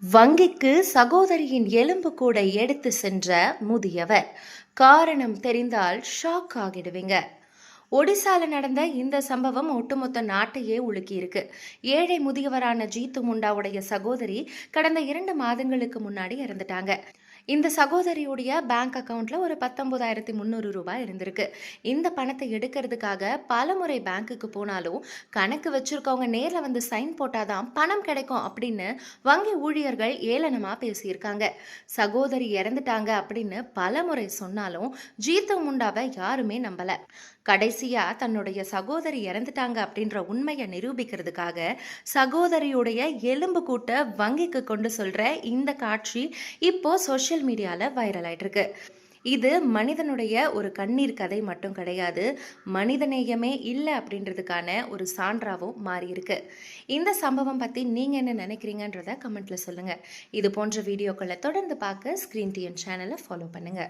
வங்கிக்கு சகோதரியின் எலும்பு கூட எடுத்து சென்ற முதியவர். காரணம் தெரிந்தால் ஷாக் ஆகிடுவீங்க. ஒடிசால நடந்த இந்த சம்பவம் ஒட்டுமொத்த நாட்டையே உலுக்கி இருக்கு. ஏழை முதியவரான ஜீத்து முண்டாவுடைய சகோதரி கடந்த 2 மாதங்களுக்கு முன்னாடி இறந்துட்டாங்க. இந்த சகோதரியுடைய பேங்க் அக்கவுண்ட்ல ஒரு 19,300 ரூபாய் இருந்திருக்கு. இந்த பணத்தை எடுக்கிறதுக்காக பல முறை பேங்க்குக்கு போனாலும் கணக்கு வச்சிருக்கவங்க நேர்ல வந்து சைன் போட்டாதான் பணம் கிடைக்கும் அப்படின்னு வங்கி ஊழியர்கள் ஏளனமா பேசியிருக்காங்க. சகோதரி இறந்துட்டாங்க அப்படின்னு பல முறை சொன்னாலும் ஜீத்து முண்டாவை யாருமே நம்பல. கடைசியா தன்னுடைய சகோதரி இறந்துட்டாங்க அப்படின்ற உண்மையை நிரூபிக்கிறதுக்காக சகோதரியுடைய எலும்பு கூட்ட வங்கிக்கு கொண்டு சொல்ற இந்த காட்சி இப்போ சோஷியல் மீடியால வைரல் ஆயிட்டு இருக்கு. இது மனிதனுடைய ஒரு கண்ணீர் கதை மட்டும் கிடையாது, மனிதநேயமே இல்லை அப்படின்றதுக்கான ஒரு சான்றாவும் மாறி இருக்கு. இந்த சம்பவம் பத்தி நீங்க என்ன நினைக்கிறீங்கன்றத கமெண்ட்ல சொல்லுங்க. இது போன்ற வீடியோக்களை தொடர்ந்து பார்க்க ஸ்கிரீன் டிஎன் சேனலை ஃபாலோ பண்ணுங்க.